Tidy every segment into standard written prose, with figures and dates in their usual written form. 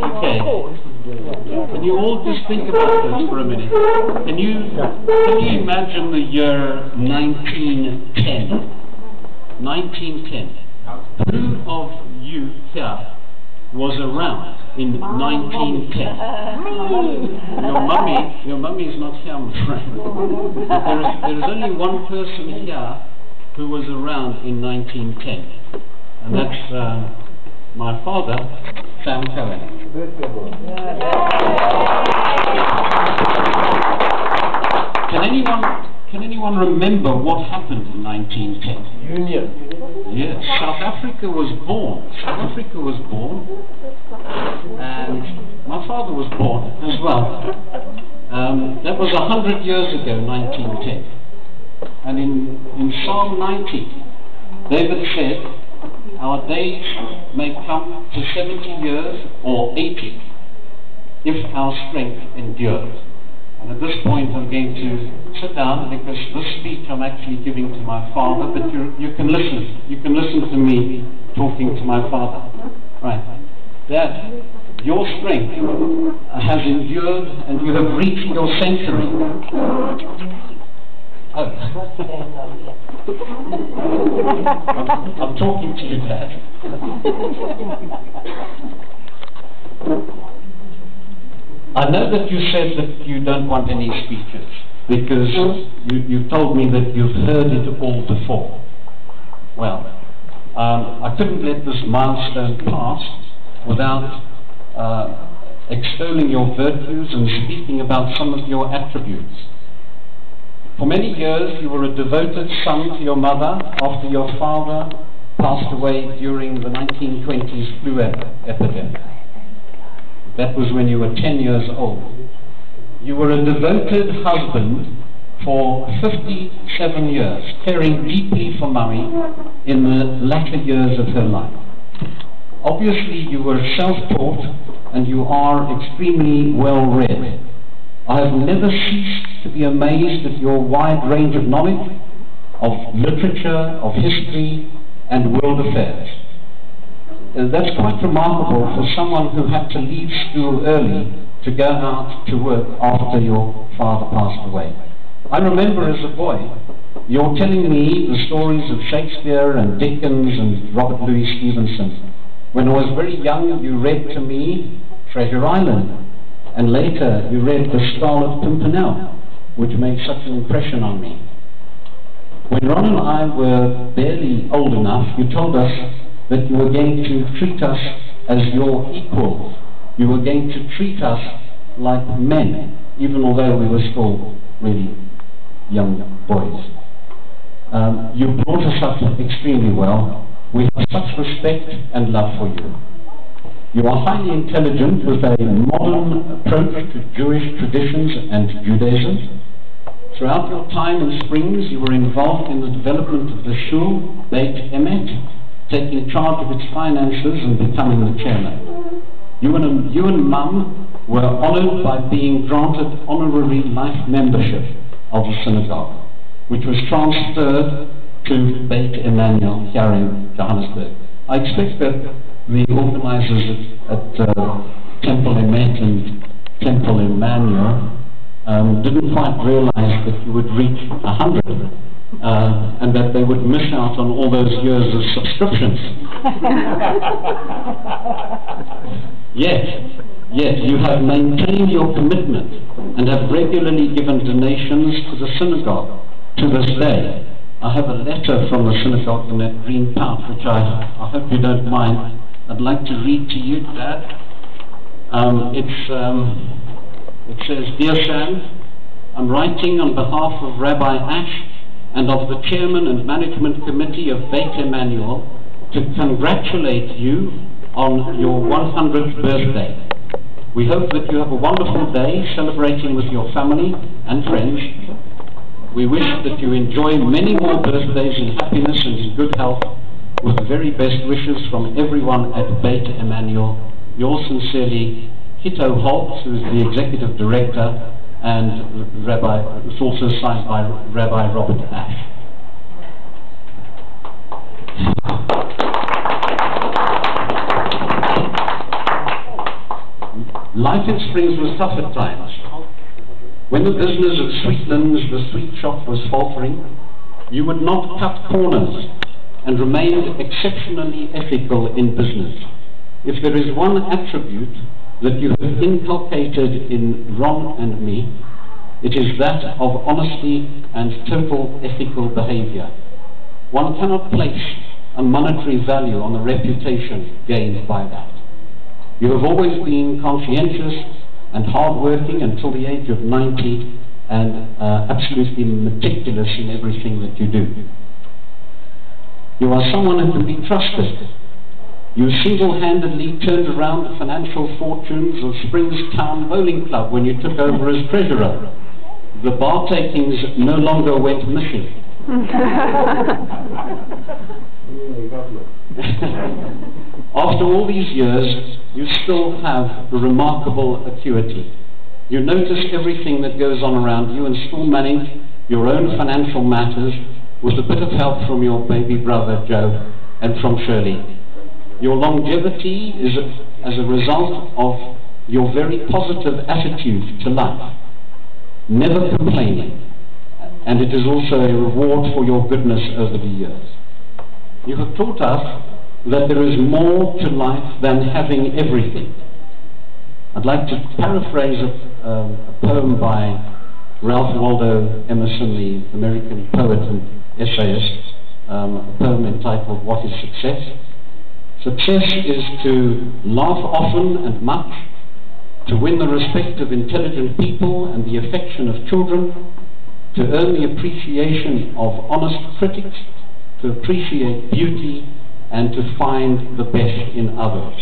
Okay. Can you all just think about this for a minute? Can you imagine the year 1910? 1910. Who of you here was around in 1910? Your mummy is not here, I'm afraid. There is only one person here who was around in 1910, and that's my father, Sam Cohen. Can anyone remember what happened in 1910? Union. Yes, South Africa was born. South Africa was born, and my father was born as well. That was 100 years ago, 1910. And in Psalm 90, David said, our days may come to 70 years or 80 if our strength endures. And at this point I'm going to sit down because this speech I'm actually giving to my father, but you can listen. You can listen to me talking to my father. Right. Dad, your strength has endured and you have reached your century. Oh. I'm talking to you, Dad. I know that you said that you don't want any speeches because you told me that you've heard it all before. Well, I couldn't let this milestone pass without extolling your virtues and speaking about some of your attributes. For many years you were a devoted son to your mother after your father passed away during the 1920s flu epidemic. That was when you were 10 years old. You were a devoted husband for 57 years, caring deeply for Mummy in the latter years of her life. Obviously you were self-taught and you are extremely well-read. I have never ceased to be amazed at your wide range of knowledge, of literature, of history, and world affairs. That's quite remarkable for someone who had to leave school early to go out to work after your father passed away. I remember as a boy, you're telling me the stories of Shakespeare and Dickens and Robert Louis Stevenson. When I was very young, you read to me Treasure Island, and later you read The Scarlet Pimpernel, which made such an impression on me. When Ron and I were barely old enough, you told us that you were going to treat us as your equals. You were going to treat us like men, even although we were still really young boys. You brought us up extremely well. We have such respect and love for you. You are highly intelligent with a modern approach to Jewish traditions and Judaism. Throughout your time in Springs, you were involved in the development of the Shul, Beit Emet, taking charge of its finances and becoming the chairman. You and Mum were honored by being granted honorary life membership of the synagogue, which was transferred to Beit Emmanuel here in Johannesburg. I expect that the organizers at Temple Emet and Temple Emmanuel didn't quite realize that you would reach 100 and that they would miss out on all those years of subscriptions. Yet you have maintained your commitment and have regularly given donations to the synagogue to this day. I have a letter from the synagogue in that green pouch, which I hope you don't mind. I'd like to read to you, Dad. It says, Dear Sam, I'm writing on behalf of Rabbi Ash and of the Chairman and Management Committee of Beit Emmanuel to congratulate you on your 100th birthday. We hope that you have a wonderful day celebrating with your family and friends. We wish that you enjoy many more birthdays in happiness and in good health, with the very best wishes from everyone at Beit Emmanuel. Yours sincerely, Hito Holtz, who is the Executive Director, and it's also signed by Rabbi Robert Ash. Life in Springs was tough at times. When the business of Sweetlands, the sweet shop, was faltering, you would not cut corners and remained exceptionally ethical in business. If there is one attribute that you have inculcated in Ron and me, it is that of honesty and total ethical behavior. One cannot place a monetary value on the reputation gained by that. You have always been conscientious and hard-working until the age of 90 and absolutely meticulous in everything that you do. You are someone who can be trusted. You single-handedly turned around the financial fortunes of Springs Town Bowling Club when you took over as treasurer. The bar takings no longer went missing. After all these years, you still have a remarkable acuity. You notice everything that goes on around you and still manage your own financial matters with a bit of help from your baby brother Joe and from Shirley. Your longevity is as a result of your very positive attitude to life, never complaining, and it is also a reward for your goodness over the years. You have taught us that there is more to life than having everything. I'd like to paraphrase a poem by Ralph Waldo Emerson, the American poet and essayist, a poem entitled "What is Success?" Success is to laugh often and much, to win the respect of intelligent people and the affection of children, to earn the appreciation of honest critics, to appreciate beauty, and to find the best in others.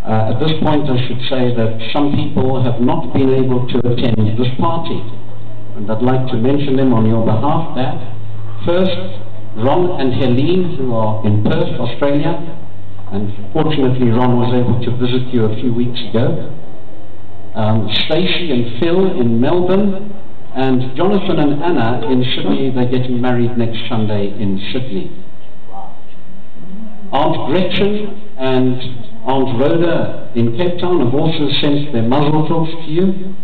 At this point, I should say that some people have not been able to attend this party, and I'd like to mention them on your behalf. That first, Ron and Helene, who are in Perth, Australia, and fortunately Ron was able to visit you a few weeks ago. Stacey and Phil in Melbourne, and Jonathan and Anna in Sydney. They're getting married next Sunday in Sydney. Aunt Gretchen and Aunt Rhoda in Cape Town have also sent their mazel tovs to you,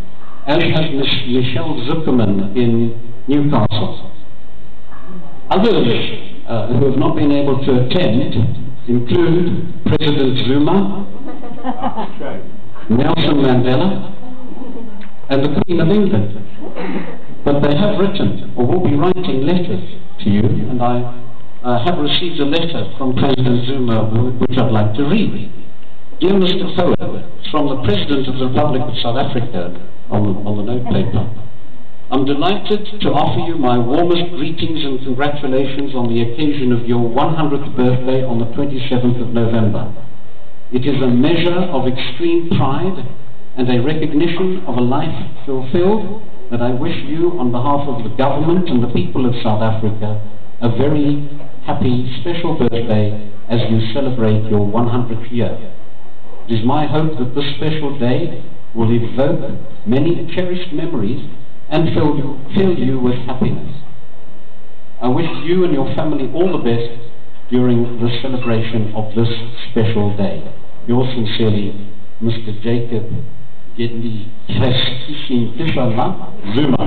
as has Michelle Zuckerman in Newcastle. Others who have not been able to attend include President Zuma, Nelson Mandela, and the Queen of England. But they have written, or will be writing, letters to you, and I have received a letter from President Zuma which I'd like to read. Dear Mr. Poet, from the President of the Republic of South Africa on the note paper. I'm delighted to offer you my warmest greetings and congratulations on the occasion of your 100th birthday on the 27th of November. It is a measure of extreme pride and a recognition of a life fulfilled that I wish you, on behalf of the government and the people of South Africa, a very happy, special birthday as you celebrate your 100th year. It is my hope that this special day will evoke many cherished memories and fill you with happiness. I wish you and your family all the best during the celebration of this special day. Yours sincerely, Mr. Jacob Gedli Zuma.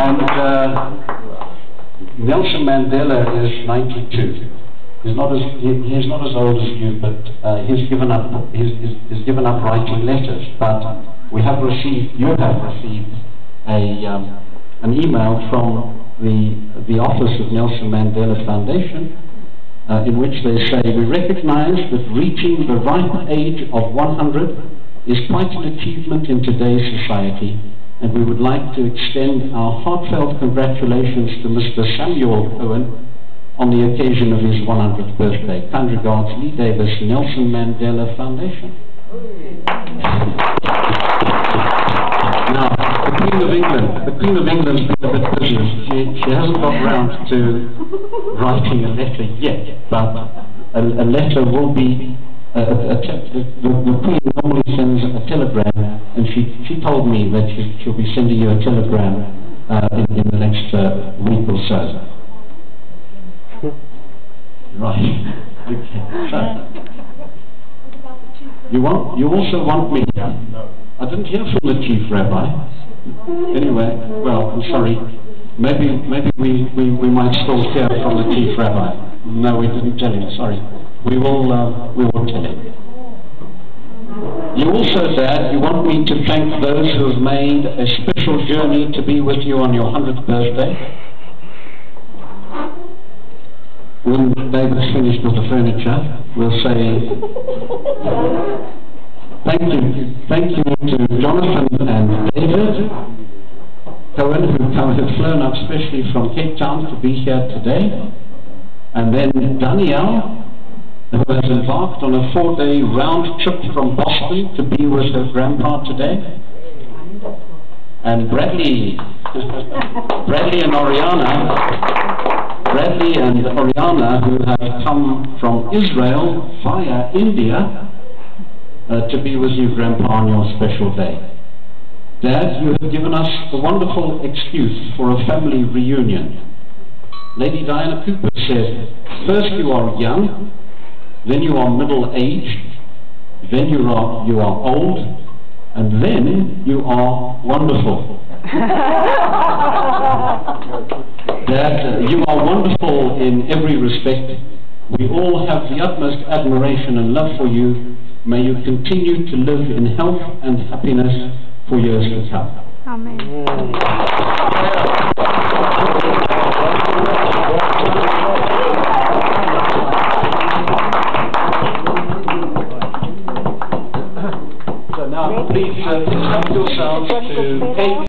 And Nelson Mandela is 92. He's not as old as you, but he's given up writing letters. But you have received an email from the Office of Nelson Mandela Foundation, in which they say, we recognize that reaching the ripe age of 100 is quite an achievement in today's society, and we would like to extend our heartfelt congratulations to Mr. Samuel Cohen on the occasion of his 100th birthday. Kind regards, Lee Davis, Nelson Mandela Foundation. Now, the Queen of England's been a bit busy. She hasn't got round to writing a letter yet, but a letter will be, the Queen normally sends a telegram, and she told me that she'll be sending you a telegram in the next week or so. Right. Okay. So, you also want me? I didn't hear from the chief rabbi. Anyway, well, I'm sorry. Maybe we might still hear from the chief rabbi. No, we didn't tell him. Sorry. We will tell him. You also, Dad, you want me to thank those who have made a special journey to be with you on your 100th birthday. When David's finished with the furniture, we'll say thank you to Jonathan and David Cohen, who have flown up specially from Cape Town to be here today, and then Danielle, who has embarked on a 4-day round trip from Boston to be with her grandpa today, and Bradley and Oriana, who have come from Israel via India to be with you, Grandpa, on your special day. Dad, you have given us a wonderful excuse for a family reunion. Lady Diana Cooper said, first you are young, then you are middle-aged, then you are old, and then you are wonderful. Dad, you are wonderful in every respect. We all have the utmost admiration and love for you. May you continue to live in health and happiness for years to come. Amen.